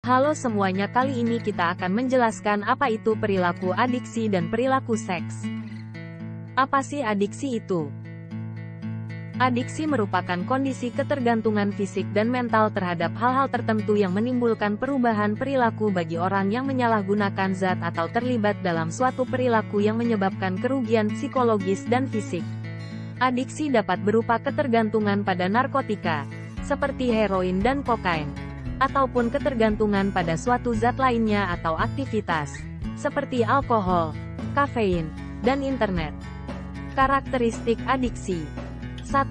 Halo semuanya, kali ini kita akan menjelaskan apa itu perilaku adiksi dan perilaku seks. Apa sih adiksi itu? Adiksi merupakan kondisi ketergantungan fisik dan mental terhadap hal-hal tertentu yang menimbulkan perubahan perilaku bagi orang yang menyalahgunakan zat atau terlibat dalam suatu perilaku yang menyebabkan kerugian psikologis dan fisik. Adiksi dapat berupa ketergantungan pada narkotika, seperti heroin dan kokain, ataupun ketergantungan pada suatu zat lainnya atau aktivitas, seperti alkohol, kafein, dan internet. Karakteristik adiksi. 1.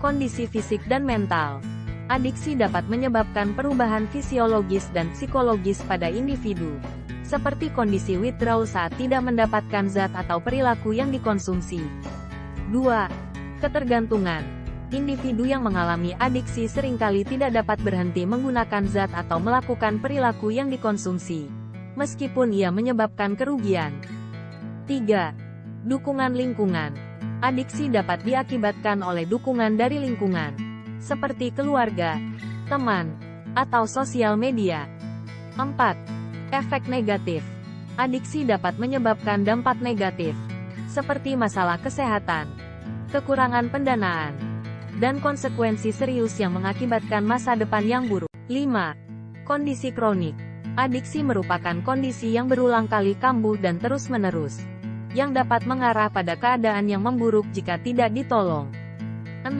Kondisi fisik dan mental. Adiksi dapat menyebabkan perubahan fisiologis dan psikologis pada individu, seperti kondisi withdrawal saat tidak mendapatkan zat atau perilaku yang dikonsumsi. 2. Ketergantungan. Individu yang mengalami adiksi seringkali tidak dapat berhenti menggunakan zat atau melakukan perilaku yang dikonsumsi, meskipun ia menyebabkan kerugian. 3. Dukungan lingkungan. Adiksi dapat diakibatkan oleh dukungan dari lingkungan, seperti keluarga, teman, atau sosial media. 4. Efek negatif. Adiksi dapat menyebabkan dampak negatif, seperti masalah kesehatan, kekurangan pendanaan, dan konsekuensi serius yang mengakibatkan masa depan yang buruk. 5. Kondisi kronik. Adiksi merupakan kondisi yang berulang kali kambuh dan terus-menerus, yang dapat mengarah pada keadaan yang memburuk jika tidak ditolong. 6.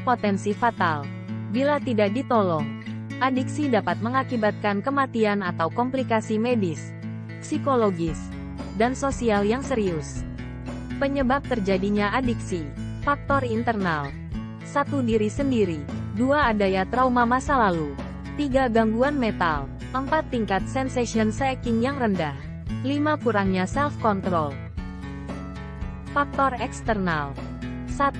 Potensi fatal. Bila tidak ditolong, adiksi dapat mengakibatkan kematian atau komplikasi medis, psikologis, dan sosial yang serius. Penyebab terjadinya adiksi. Faktor internal. 1. Diri sendiri. 2. Adanya trauma masa lalu. 3. Gangguan mental. 4. Tingkat sensation seeking yang rendah. 5. Kurangnya self-control. Faktor eksternal. 1.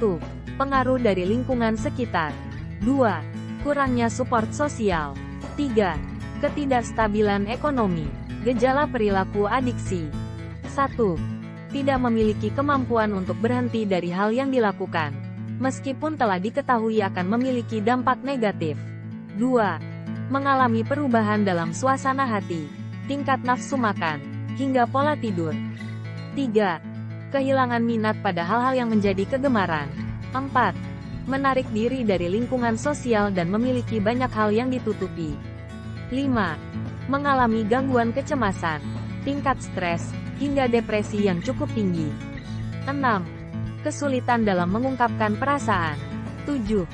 Pengaruh dari lingkungan sekitar. 2. Kurangnya support sosial. 3. Ketidakstabilan ekonomi. Gejala perilaku adiksi. 1. Tidak memiliki kemampuan untuk berhenti dari hal yang dilakukan, meskipun telah diketahui akan memiliki dampak negatif. 2. Mengalami perubahan dalam suasana hati, tingkat nafsu makan, hingga pola tidur. 3. Kehilangan minat pada hal-hal yang menjadi kegemaran. 4. Menarik diri dari lingkungan sosial dan memiliki banyak hal yang ditutupi. 5. Mengalami gangguan kecemasan, tingkat stres, hingga depresi yang cukup tinggi. 6. Kesulitan dalam mengungkapkan perasaan. 7.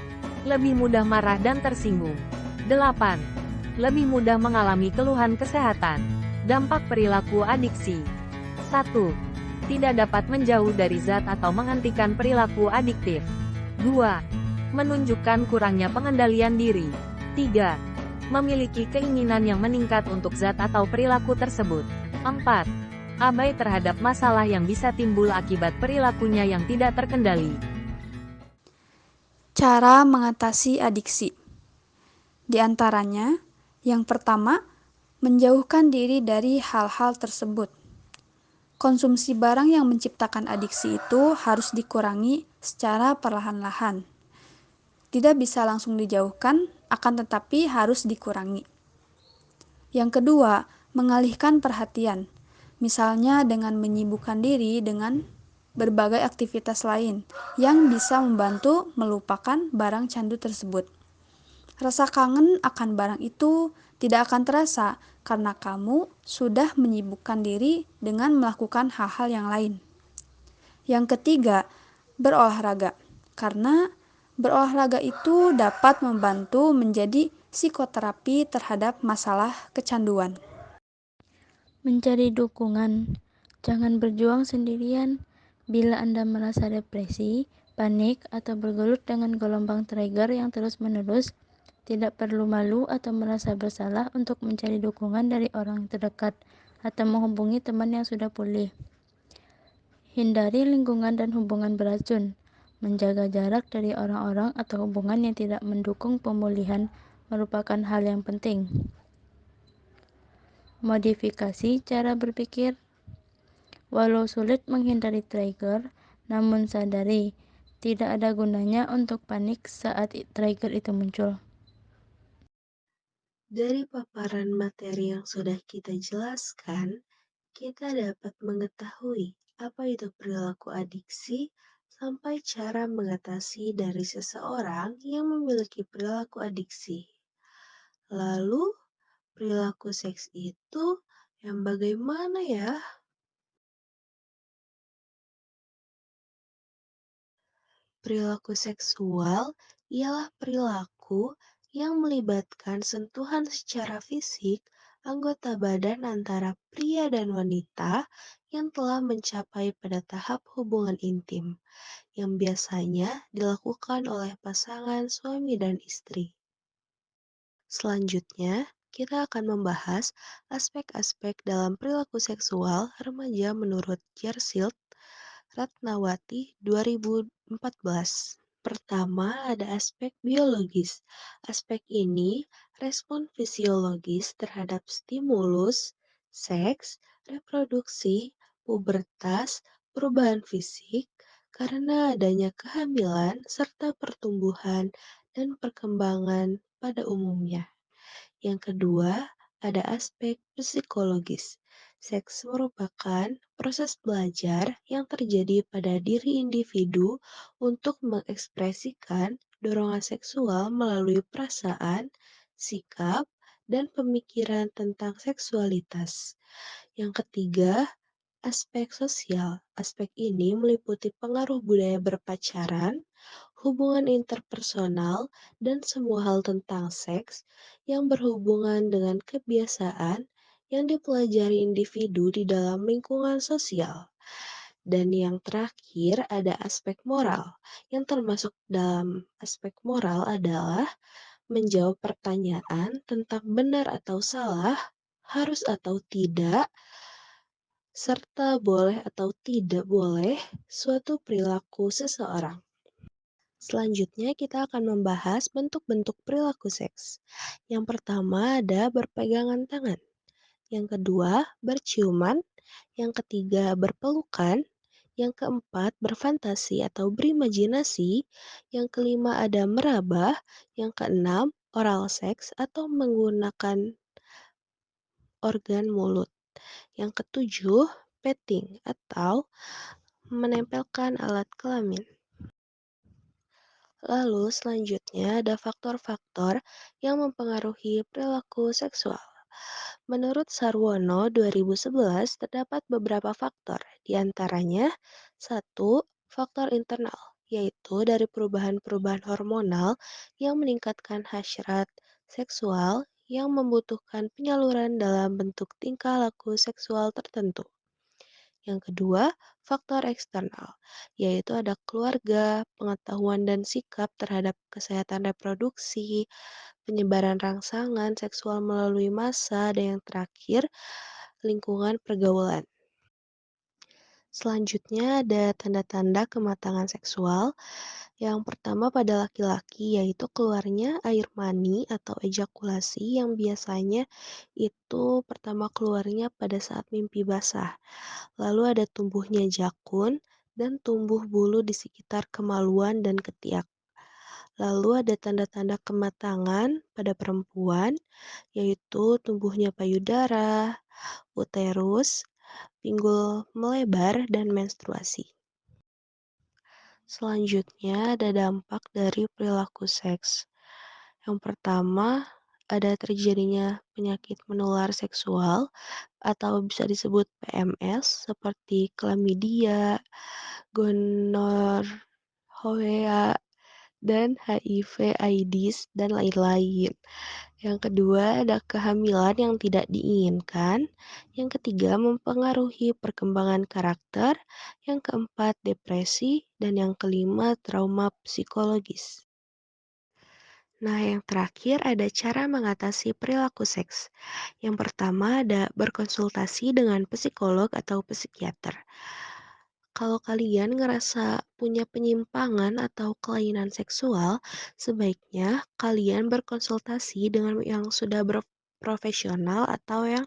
Lebih mudah marah dan tersinggung. 8. Lebih mudah mengalami keluhan kesehatan. Dampak perilaku adiksi. 1. Tidak dapat menjauh dari zat atau menghentikan perilaku adiktif. 2. Menunjukkan kurangnya pengendalian diri. 3. Memiliki keinginan yang meningkat untuk zat atau perilaku tersebut. 4. Abai terhadap masalah yang bisa timbul akibat perilakunya yang tidak terkendali. Cara mengatasi adiksi. Di antaranya, yang pertama, menjauhkan diri dari hal-hal tersebut. Konsumsi barang yang menciptakan adiksi itu harus dikurangi secara perlahan-lahan. Tidak bisa langsung dijauhkan, akan tetapi harus dikurangi. Yang kedua, mengalihkan perhatian. Misalnya dengan menyibukkan diri dengan berbagai aktivitas lain yang bisa membantu melupakan barang candu tersebut. Rasa kangen akan barang itu tidak akan terasa karena kamu sudah menyibukkan diri dengan melakukan hal-hal yang lain. Yang ketiga, berolahraga. Karena berolahraga itu dapat membantu menjadi psikoterapi terhadap masalah kecanduan. Mencari dukungan. Jangan berjuang sendirian. Bila Anda merasa depresi, panik, atau bergelut dengan gelombang trigger yang terus-menerus, tidak perlu malu atau merasa bersalah untuk mencari dukungan dari orang terdekat atau menghubungi teman yang sudah pulih. Hindari lingkungan dan hubungan beracun. Menjaga jarak dari orang-orang atau hubungan yang tidak mendukung pemulihan merupakan hal yang penting. Modifikasi cara berpikir. Walau sulit menghindari trigger, namun sadari, tidak ada gunanya untuk panik saat trigger itu muncul. Dari paparan materi yang sudah kita jelaskan, kita dapat mengetahui apa itu perilaku adiksi sampai cara mengatasi dari seseorang yang memiliki perilaku adiksi. Lalu, perilaku seks itu yang bagaimana ya? Perilaku seksual ialah perilaku yang melibatkan sentuhan secara fisik anggota badan antara pria dan wanita yang telah mencapai pada tahap hubungan intim, yang biasanya dilakukan oleh pasangan suami dan istri. Selanjutnya, kita akan membahas aspek-aspek dalam perilaku seksual remaja menurut Jersild Ratnawati 2014. Pertama, ada aspek biologis. Aspek ini respon fisiologis terhadap stimulus, seks, reproduksi, pubertas, perubahan fisik, karena adanya kehamilan serta pertumbuhan dan perkembangan pada umumnya. Yang kedua, ada aspek psikologis. Seks merupakan proses belajar yang terjadi pada diri individu untuk mengekspresikan dorongan seksual melalui perasaan, sikap, dan pemikiran tentang seksualitas. Yang ketiga, aspek sosial. Aspek ini meliputi pengaruh budaya berpacaran, hubungan interpersonal, dan semua hal tentang seks yang berhubungan dengan kebiasaan yang dipelajari individu di dalam lingkungan sosial. Dan yang terakhir ada aspek moral. Yang termasuk dalam aspek moral adalah menjawab pertanyaan tentang benar atau salah, harus atau tidak, serta boleh atau tidak boleh suatu perilaku seseorang. Selanjutnya kita akan membahas bentuk-bentuk perilaku seks. Yang pertama ada berpegangan tangan. Yang kedua berciuman. Yang ketiga berpelukan. Yang keempat berfantasi atau berimajinasi. Yang kelima ada meraba. Yang keenam oral seks atau menggunakan organ mulut. Yang ketujuh petting atau menempelkan alat kelamin. Lalu selanjutnya ada faktor-faktor yang mempengaruhi perilaku seksual. Menurut Sarwono 2011 terdapat beberapa faktor, di antaranya satu, faktor internal, yaitu dari perubahan-perubahan hormonal yang meningkatkan hasrat seksual yang membutuhkan penyaluran dalam bentuk tingkah laku seksual tertentu. Yang kedua, faktor eksternal, yaitu ada keluarga, pengetahuan dan sikap terhadap kesehatan reproduksi, penyebaran rangsangan seksual melalui massa, dan yang terakhir, lingkungan pergaulan. Selanjutnya ada tanda-tanda kematangan seksual. Yang pertama pada laki-laki yaitu keluarnya air mani atau ejakulasi yang biasanya itu pertama keluarnya pada saat mimpi basah. Lalu ada tumbuhnya jakun dan tumbuh bulu di sekitar kemaluan dan ketiak. Lalu ada tanda-tanda kematangan pada perempuan, yaitu tumbuhnya payudara, uterus, pinggul melebar, dan menstruasi. Selanjutnya ada dampak dari perilaku seks. Yang pertama, ada terjadinya penyakit menular seksual atau bisa disebut PMS seperti chlamydia, gonorrhea, dan HIV/AIDS dan lain-lain. Yang kedua, ada kehamilan yang tidak diinginkan. Yang ketiga, mempengaruhi perkembangan karakter. Yang keempat, depresi. Dan yang kelima, trauma psikologis. Nah, yang terakhir ada cara mengatasi perilaku seks. Yang pertama ada berkonsultasi dengan psikolog atau psikiater. Kalau kalian ngerasa punya penyimpangan atau kelainan seksual, sebaiknya kalian berkonsultasi dengan yang sudah profesional atau yang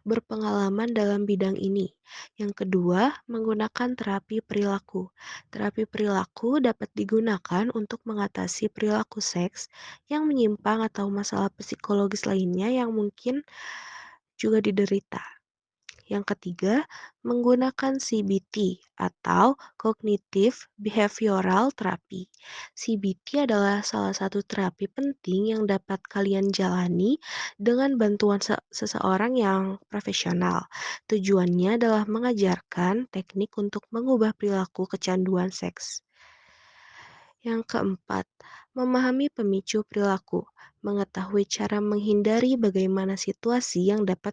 berpengalaman dalam bidang ini. Yang kedua, menggunakan terapi perilaku. Terapi perilaku dapat digunakan untuk mengatasi perilaku seks yang menyimpang atau masalah psikologis lainnya yang mungkin juga diderita. Yang ketiga, menggunakan CBT atau Cognitive Behavioral Therapy. CBT adalah salah satu terapi penting yang dapat kalian jalani dengan bantuan seseorang yang profesional. Tujuannya adalah mengajarkan teknik untuk mengubah perilaku kecanduan seks. Yang keempat, memahami pemicu perilaku. Mengetahui cara menghindari bagaimana situasi yang dapat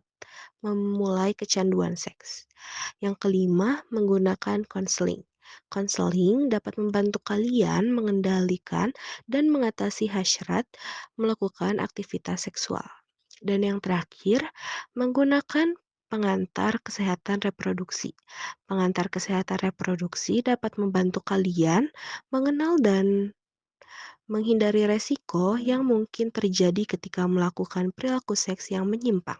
memulai kecanduan seks. Yang kelima, menggunakan konseling. Konseling dapat membantu kalian mengendalikan dan mengatasi hasrat melakukan aktivitas seksual. Dan yang terakhir, menggunakan pengantar kesehatan reproduksi. Pengantar kesehatan reproduksi dapat membantu kalian mengenal dan menghindari resiko yang mungkin terjadi ketika melakukan perilaku seks yang menyimpang.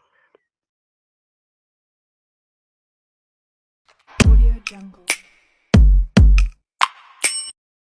Audio Jungle.